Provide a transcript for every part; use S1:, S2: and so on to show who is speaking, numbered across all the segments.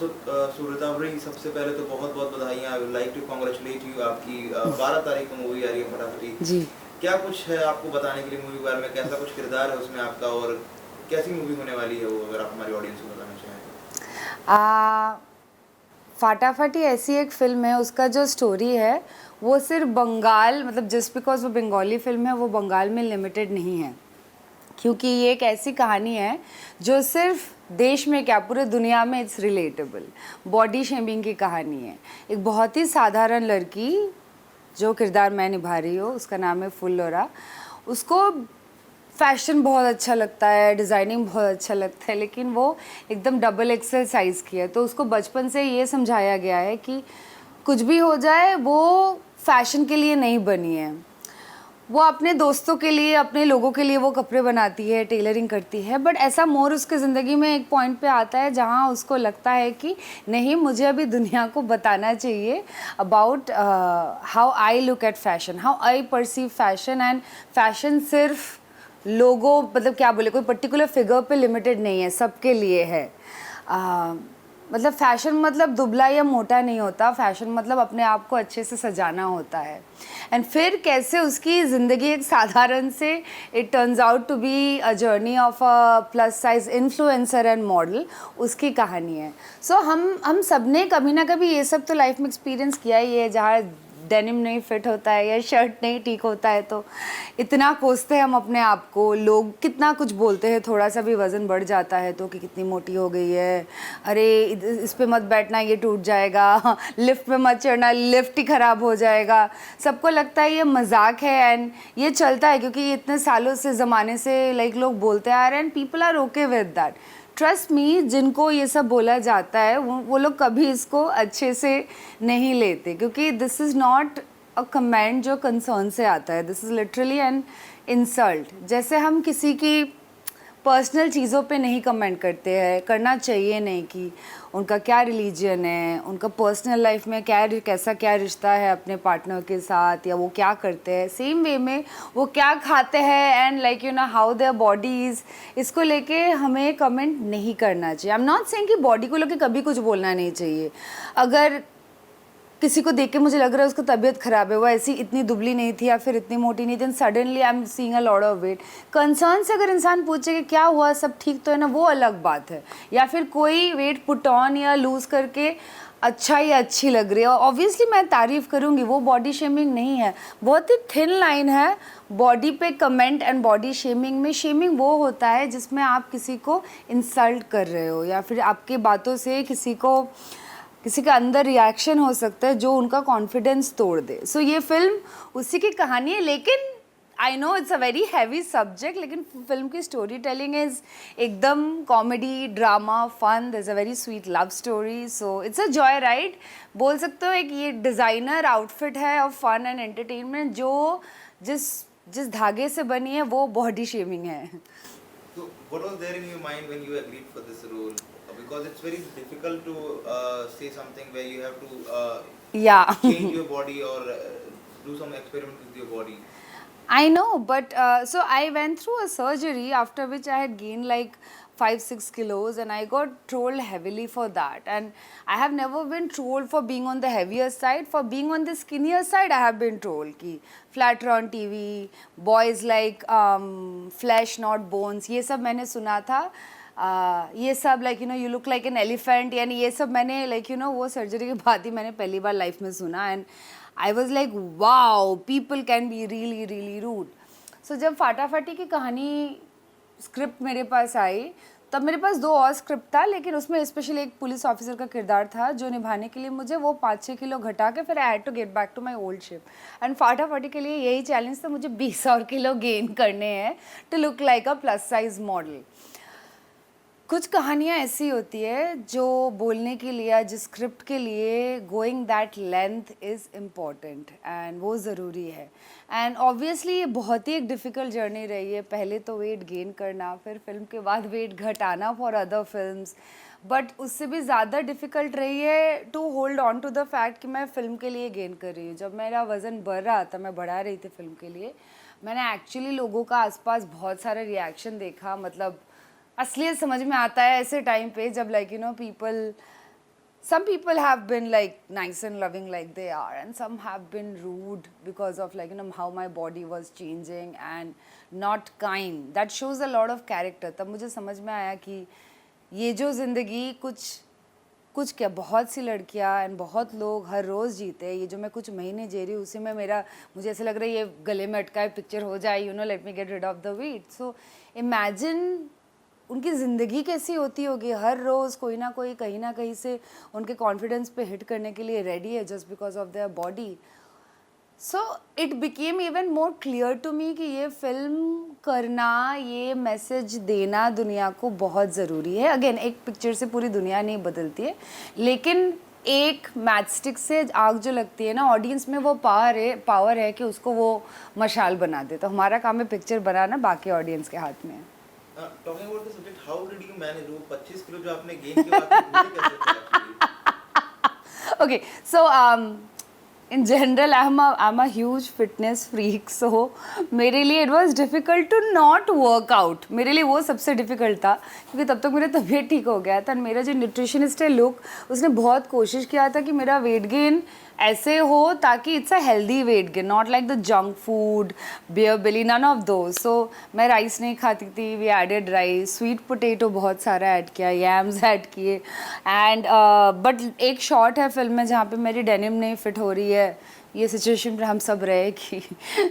S1: सो सुरतावरी, सबसे पहले तो बहुत बहुत बधाइयाँ। I would like to congratulate you. आपकी 12 तारीख को मूवी आ रही है फटाफटी
S2: जी।
S1: क्या कुछ है आपको बताने के लिए मूवी के बारे में? कैसा कुछ किरदार है उसमें आपका और कैसी मूवी होने वाली है वो, अगर आप हमारी ऑडियंस को बताना चाहें?
S2: फाटाफटी ऐसी एक फिल्म है, उसका जो स्टोरी है वो सिर्फ बंगाल, मतलब जस्ट बिकॉज वो बंगाली फिल्म है वो बंगाल में लिमिटेड नहीं है, क्योंकि ये एक ऐसी कहानी है जो सिर्फ देश में क्या पूरे दुनिया में इट्स रिलेटेबल। बॉडी शेमिंग की कहानी है। एक बहुत ही साधारण लड़की जो किरदार मैं निभा रही हूँ, उसका नाम है फुल्लोरा। उसको फैशन बहुत अच्छा लगता है, डिज़ाइनिंग बहुत अच्छा लगता है, लेकिन वो एकदम डबल एक्सेल साइज़ की है। तो उसको बचपन से ये समझाया गया है कि कुछ भी हो जाए वो फैशन के लिए नहीं बनी है। वो अपने दोस्तों के लिए, अपने लोगों के लिए वो कपड़े बनाती है, टेलरिंग करती है, बट ऐसा मोड़ उसके ज़िंदगी में एक पॉइंट पे आता है जहाँ उसको लगता है कि नहीं, मुझे अभी दुनिया को बताना चाहिए about how I look at fashion, how I perceive fashion. And fashion सिर्फ लोगों, मतलब क्या बोले, कोई पर्टिकुलर फिगर पे लिमिटेड नहीं है, सबके लिए है। मतलब फैशन मतलब दुबला या मोटा नहीं होता, फैशन मतलब अपने आप को अच्छे से सजाना होता है। एंड फिर कैसे उसकी ज़िंदगी एक साधारण से it turns out to be a journey of a plus size influencer and model, उसकी कहानी है। सो हम सब ने कभी ना कभी ये सब तो लाइफ में एक्सपीरियंस किया ही है, जहाँ डेनिम नहीं फिट होता है या शर्ट नहीं ठीक होता है तो इतना कोसते हैं हम अपने आप को। लोग कितना कुछ बोलते हैं, थोड़ा सा भी वज़न बढ़ जाता है तो कि कितनी मोटी हो गई है, अरे इस पे मत बैठना ये टूट जाएगा, लिफ्ट पे मत चढ़ना लिफ्ट ही ख़राब हो जाएगा। सबको लगता है ये मजाक है एंड ये चलता है क्योंकि इतने सालों से ज़माने से लाइक लोग बोलते आ रहे हैं and people are okay with that. Trust me, जिनको ये सब बोला जाता है वो लोग कभी इसको अच्छे से नहीं लेते, क्योंकि this is not a comment जो कंसर्न से आता है, this is literally an insult. जैसे हम किसी की पर्सनल चीज़ों पे नहीं कमेंट करते हैं, करना चाहिए नहीं, कि उनका क्या रिलीजन है, उनका पर्सनल लाइफ में क्या रिश्ता है अपने पार्टनर के साथ, या वो क्या करते हैं, सेम वे में वो क्या खाते हैं and like you know how their bodies, इसको लेके हमें कमेंट नहीं करना चाहिए। आई एम नॉट सेइंग कि बॉडी को लेके कभी कुछ बोलना नहीं चाहिए। अगर किसी को देख के मुझे लग रहा है उसको तबीयत ख़राब है, वो ऐसी इतनी दुबली नहीं थी या फिर इतनी मोटी नहीं थी, suddenly I am seeing a lot of weight, concern से अगर इंसान पूछे कि क्या हुआ, सब ठीक तो है ना, वो अलग बात है। या फिर कोई वेट पुट ऑन या लूज़ करके अच्छा या अच्छी लग रही है, ऑब्वियसली मैं तारीफ़ करूँगी, वो बॉडी शेमिंग नहीं है। बहुत ही थिन लाइन है बॉडी पे कमेंट एंड बॉडी शेमिंग में। शेमिंग वो होता है जिसमें आप किसी को इंसल्ट कर रहे हो या फिर आपके बातों से किसी का अंदर रिएक्शन हो सकता है जो उनका कॉन्फिडेंस तोड़ दे। सो ये फिल्म उसी की कहानी है, लेकिन I know it's a very heavy subject, लेकिन फिल्म की स्टोरी टेलिंग इज़ एकदम comedy, drama, fun, there is a very sweet love story, so it's a joy ride बोल सकते हो। एक ये डिज़ाइनर आउटफिट है ऑफ फन एंड एंटरटेनमेंट, जो जिस धागे से बनी है वो बॉडी शेमिंग है।
S1: So, what was there in your mind when you agreed for this role? Because it's very difficult to say something where you have to
S2: Yeah.
S1: change your body or do some experiment with your body.
S2: I know, but so I went through a surgery after which I had gained like 5-6 kilos, and I got trolled heavily for that. And I have never been trolled for being on the heavier side. For being on the skinnier side, I have been trolled कि flatter on TV, boys like flesh not bones, ये सब मैंने सुना था। ये सब like you know you look like an elephant, यानी ये सब मैंने लाइक यू नो वो सर्जरी के बाद ही मैंने पहली बार लाइफ में सुना। And I was like wow, people can be really really rude. So जब फाटाफटी की कहानी स्क्रिप्ट मेरे पास आई, तब मेरे पास 2 और स्क्रिप्ट था, लेकिन उसमें स्पेशली एक पुलिस ऑफिसर का किरदार था जो निभाने के लिए मुझे वो 5-6 किलो घटा के फिर I had to get back to my old shape. And Fatafati के लिए यही चैलेंज था, मुझे 20 और किलो गेन करने हैं to look like a plus size model. कुछ कहानियाँ ऐसी होती है जो बोलने के लिए, जिस स्क्रिप्ट के लिए going that length is important and वो ज़रूरी है। एंड ऑब्वियसली ये बहुत ही एक डिफ़िकल्ट जर्नी रही है, पहले तो वेट गेन करना, फिर फिल्म के बाद वेट घटाना फॉर अदर फिल्म्स, बट उससे भी ज़्यादा डिफ़िकल्ट रही है to hold on to the fact कि मैं फ़िल्म के लिए गेन कर रही हूँ। जब मेरा वज़न बढ़ रहा था, मैं बढ़ा रही थी फ़िल्म के लिए, मैंने एक्चुअली लोगों का आसपास बहुत सारा रिएक्शन देखा। मतलब असलियत समझ में आता है ऐसे टाइम पे जब like you know people some people have been like nice and loving like they are, and some have been rude because of like how my body was changing and not kind. That shows a lot of character. तब मुझे समझ में आया कि ये जो ज़िंदगी कुछ क्या बहुत सी लड़कियां एंड बहुत लोग हर रोज़ जीते हैं, ये जो मैं कुछ महीने जी रही हूँ उसी में मुझे ऐसे लग रहा है ये गले में अटका है पिक्चर हो जाए, let me get rid of the weight. So imagine उनकी ज़िंदगी कैसी होती होगी. हर रोज़ कोई ना कोई कहीं ना कहीं से उनके कॉन्फिडेंस पे हिट करने के लिए रेडी है just because of their body. So it became even more clear to me कि ये फिल्म करना, ये मैसेज देना दुनिया को बहुत ज़रूरी है. अगेन एक पिक्चर से पूरी दुनिया नहीं बदलती है, लेकिन एक मैचस्टिक से आग जो लगती है ना, ऑडियंस में वो पावर है कि उसको वो मशाल बना दे. तो हमारा काम है पिक्चर बनाना, बाकी ऑडियंस के हाथ में है.
S1: Talking about the subject, how did you manage वो 25 किलो जो आपने गेन किया, आपने कैसे किया?
S2: Okay, so in general I'm a huge fitness freak, so मेरे लिए it was difficult to not work out. मेरे लिए वो सबसे difficult था क्योंकि तब तक मेरा तबीयत ठीक हो गया था. मेरा जो न्यूट्रिशनिस्ट है लुक, उसने बहुत कोशिश किया था कि मेरा वेट गेन ऐसे हो ताकि it's a healthy weight gain, not like the junk food, beer belly, none of those. So मैं राइस नहीं खाती थी, we added rice, sweet potato बहुत सारा ऐड किया, यैम्स ऐड किए. एंड बट एक शॉट है फिल्म में जहाँ पे मेरी डेनिम नहीं फिट हो रही है. ये सिचुएशन पर हम सब रहे कि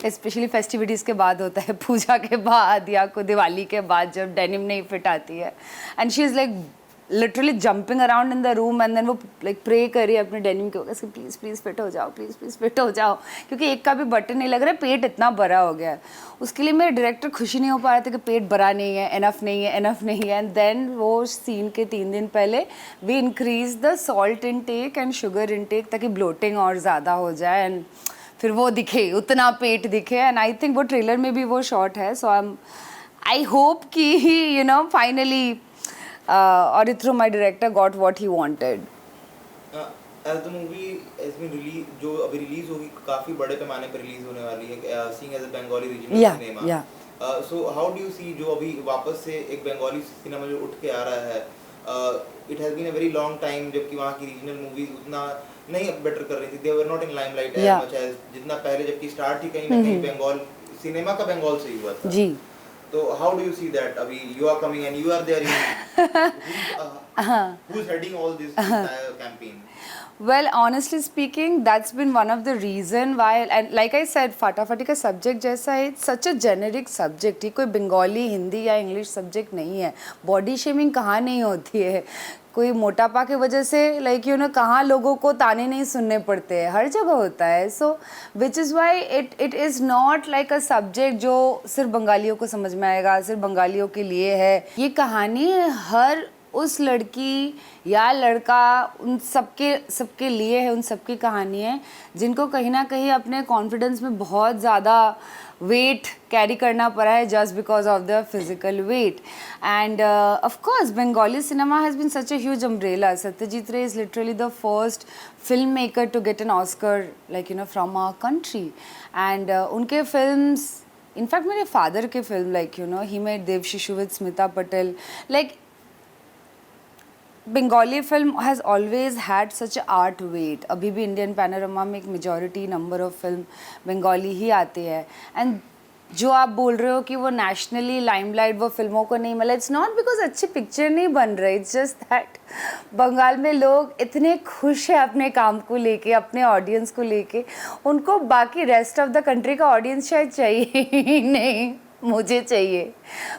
S2: स्पेशली फेस्टिविटीज़ के बाद होता है, पूजा के बाद या कोई दिवाली के बाद जब डेनिम नहीं फिट आती है. And she is like literally jumping around in the room and then वो लाइक प्रे करी अपने डेनिम के ऊपर, प्लीज़ प्लीज़ फिट हो जाओ, प्लीज़ प्लीज़ फिट हो जाओ, क्योंकि एक का भी बटन नहीं लग रहा है, पेट इतना बड़ा हो गया है. उसके लिए मेरे डायरेक्टर खुशी नहीं हो पा रहे थे कि पेट बड़ा नहीं है, इनफ नहीं है, इनफ नहीं है. एंड देन वो सीन के 3 दिन पहले we increase the salt intake and sugar intake ताकि ब्लोटिंग और ज़्यादा हो जाए एंड फिर वो दिखे, उतना पेट दिखे. एंड आई थिंक वो ट्रेलर में भी वो शॉट है. सो आई होप कि finally Arithro, my director, got what he wanted.
S1: As the movie has been released, जो अभी रिलीज होगी काफी बड़े पैमाने पर रिलीज होने वाली है, seeing as a Bengali regional cinema. So how do you see जो अभी वापस से एक बंगाली सिनेमा जो उठ के आ रहा है, it has been a very long time जबकि वहाँ की रीजनल मूवीज उतना नहीं बेटर कर रही थी, they were not in limelight as much as जितना पहले जबकि स्टार्ट ही कहीं ना कहीं बंगाल सिनेमा का बंगाल से ही हुआ था.
S2: जी.
S1: So how do you see that? अभी you are coming and you are there in who's heading all this campaign?
S2: Well, honestly speaking, that's been one of the reason why, and like I said, फाटाफाटी का subject जैसा है, it's such a generic subject. ये कोई बंगाली, हिंदी या English subject नहीं है. Body shaming कहाँ नहीं होती है, कोई मोटापा की वजह से लाइक कहाँ लोगों को ताने नहीं सुनने पड़ते हैं, हर जगह होता है. So which is why it is not like a subject जो सिर्फ बंगालियों को समझ में आएगा, सिर्फ बंगालियों के लिए है. ये कहानी हर उस लड़की या लड़का, उन सबके लिए है, उन सबकी कहानी है जिनको कहीं ना कहीं अपने कॉन्फिडेंस में बहुत ज़्यादा वेट कैरी करना पड़ा है just because of the physical weight. And of course Bengali cinema has been such a huge umbrella. Satyajit Ray is literally the first filmmaker to get an Oscar from our country. And उनके films, in fact मेरे father के film he made Dev Shishu with Smita Patel. Like Bengali film has always had such a art weight. अभी भी Indian Panorama में एक majority number of film Bengali ही आती है. एंड जो आप बोल रहे हो कि वो नेशनली लाइमलाइट वो फिल्मों को नहीं मिला, इट्स नॉट बिकॉज अच्छी पिक्चर नहीं बन रही, इट्स जस्ट दैट बंगाल में लोग इतने खुश हैं अपने काम को लेके, अपने ऑडियंस को लेके, उनको बाकी रेस्ट ऑफ द कंट्री का ऑडियंस शायद चाहिए ही नहीं. मुझे चाहिए.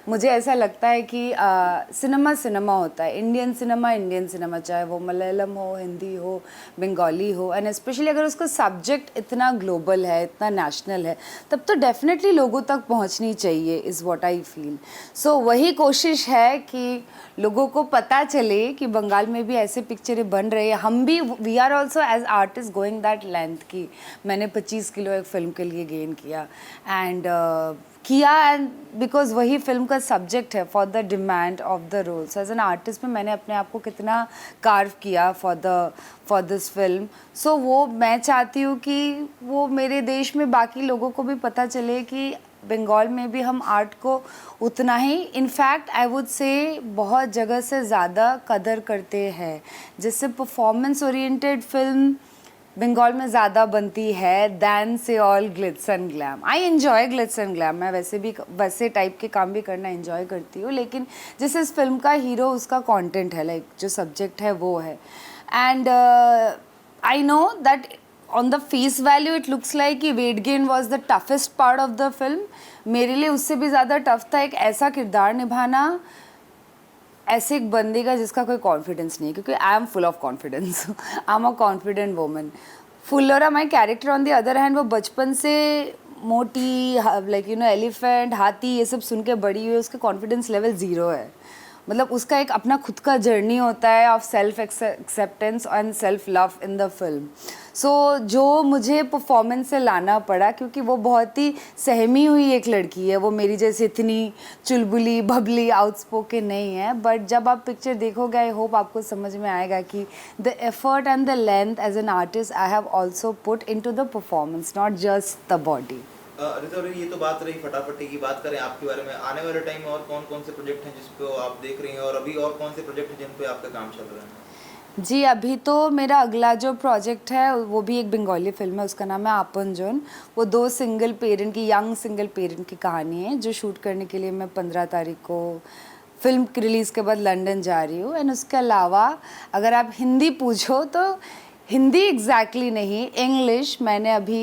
S2: मुझे ऐसा लगता है कि सिनेमा होता है, इंडियन सिनेमा, चाहे वो मलयालम हो, हिंदी हो, बंगाली हो. एंड स्पेशली अगर उसका सब्जेक्ट इतना ग्लोबल है, इतना नेशनल है, तब तो डेफिनेटली लोगों तक पहुंचनी चाहिए, इज़ व्हाट आई फील. सो वही कोशिश है कि लोगों को पता चले कि बंगाल में भी ऐसे पिक्चरें बन रही है. हम भी, we are also as artist going that length की मैंने 25 किलो एक फिल्म के लिए गेन किया एंड बिकॉज वही फिल्म का सब्जेक्ट है for the demand of the roles. As an artist में मैंने अपने आप को कितना कार्व किया फॉर दिस फिल्म. सो वो मैं चाहती हूँ कि वो मेरे देश में बाकी लोगों को भी पता चले कि बंगाल में भी हम आर्ट को उतना ही, इनफैक्ट आई वुड से बहुत जगह से ज़्यादा कदर करते हैं। जैसे परफॉर्मेंस ओरिएंटेड फिल्म बंगाल में ज़्यादा बनती है दैन से all Glitz and glam. I enjoy Glitz and glam, मैं वैसे भी वैसे टाइप के काम भी करना एन्जॉय करती हूँ, लेकिन जैसे इस फिल्म का हीरो उसका कंटेंट है, लाइक जो सब्जेक्ट है वो है। And I know that on the face value it looks like कि weight gain was the toughest part of the film. मेरे लिए उससे भी ज़्यादा टफ था एक ऐसा किरदार निभाना, ऐसे एक बंदे का जिसका कोई कॉन्फिडेंस नहीं है, क्योंकि I am full of confidence, I am a confident woman. Phullora my character on the other hand, वो बचपन से मोटी, लाइक यू नो एलिफेंट, हाथी, ये सब सुन के बड़ी हुई, उसका कॉन्फिडेंस लेवल 0 है। मतलब उसका एक अपना खुद का जर्नी होता है of self acceptance and self love in the film. So जो मुझे परफॉर्मेंस से लाना पड़ा, क्योंकि वो बहुत ही सहमी हुई एक लड़की है, वो मेरी जैसे इतनी चुलबुली बबली आउटस्पोकन नहीं है, बट जब आप पिक्चर देखोगे आई होप आपको समझ में आएगा कि the effort and the length as an artist I have also put into the performance, not just the body.
S1: Rita, और ये तो बात रही फटाफटी की, बात करें आपके बारे में, आने वाले टाइम में और कौन कौन से प्रोजेक्ट हैं जिस पे आप देख रही हैं, और अभी और कौन से प्रोजेक्ट हैं जिन पे आपका काम चल रहा है?
S2: जी, अभी तो मेरा अगला जो प्रोजेक्ट है वो भी एक बंगाली फिल्म है, उसका नाम है आपनजन। वो 2 सिंगल पेरेंट की, यंग सिंगल पेरेंट की कहानी है, जो शूट करने के लिए मैं 15 तारीख को फिल्म रिलीज़ के बाद लंदन जा रही हूँ। एंड उसके अलावा अगर आप हिंदी पूछो तो हिंदी एग्जैक्टली नहीं, इंग्लिश। मैंने अभी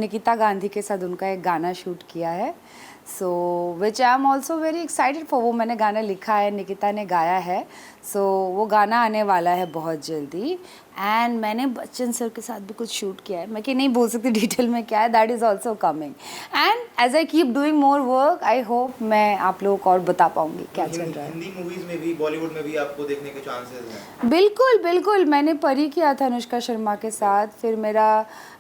S2: निकिता गांधी के साथ उनका एक गाना शूट किया है, so which I am also very excited for. वो मैंने गाना लिखा है, निकिता ने गाया है, सो वो गाना आने वाला है बहुत जल्दी। एंड मैंने बच्चन सर के साथ भी कुछ शूट किया है, मैं कि नहीं बोल सकती डिटेल में क्या है, that is also coming. And as I keep doing more work, I hope मैं आप लोगों को और बता पाऊँगी क्या चल रहा है।
S1: हिंदी मूवीज में भी, बॉलीवुड में भी आपको देखने के चांसेस हैं?
S2: बिल्कुल बिल्कुल, मैंने परी किया था अनुष्का शर्मा के साथ, फिर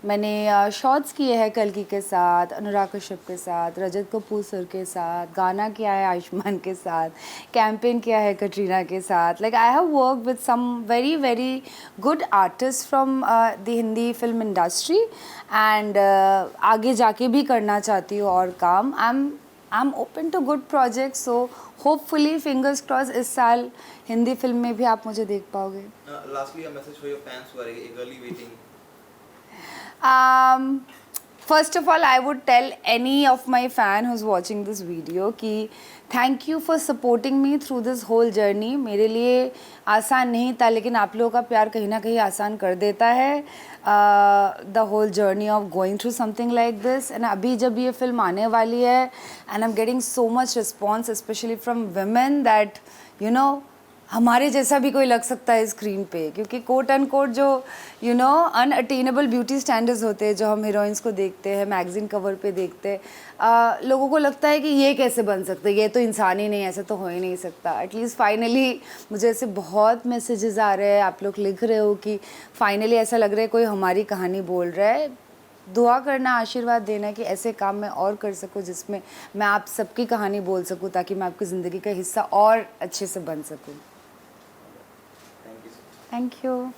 S2: मैंने शॉर्ट्स किए हैं कल्कि के साथ, अनुराग कश्यप के साथ, रजत कपूर सर के साथ, गाना किया है आयुष्मान के साथ, कैंपेन किया है कटरीना के साथ। Like I have work with some very very good artist from the Hindi film industry, and आगे जाके भी करना चाहती हूँ और काम। I am open to good project, so hopefully fingers cross इस साल हिंदी फिल्म में भी आप मुझे देख पाओगे।
S1: Lastly, a message for your fans who are eagerly waiting.
S2: First of all, I would tell any of my fan who's watching this video कि thank you for supporting me through this whole journey. मेरे लिए आसान नहीं था, लेकिन आप लोगों का प्यार कहीं ना कहीं आसान कर देता है the whole journey of going through something like this. And अभी जब ये फिल्म आने वाली है and I'm getting so much response, especially from women, that you know हमारे जैसा भी कोई लग सकता है स्क्रीन पे, क्योंकि कोट एंड कोट जो you know unattainable beauty standards होते हैं जो हम हीरोइंस को देखते हैं, मैगजीन कवर पे देखते हैं, लोगों को लगता है कि ये कैसे बन सकता है, ये तो इंसान ही नहीं, ऐसा तो हो ही नहीं सकता। एटलीस्ट फाइनली मुझे ऐसे बहुत मैसेजेस आ रहे हैं, आप लोग लिख रहे हो कि फाइनली ऐसा लग रहा है कोई हमारी कहानी बोल रहा है। दुआ करना, आशीर्वाद देना कि ऐसे काम मैं और कर सकूं जिसमें मैं आप सबकी कहानी बोल सकूं, ताकि मैं आपकी ज़िंदगी का हिस्सा और अच्छे से बन सकूं।
S1: Thank you.
S2: Thank you.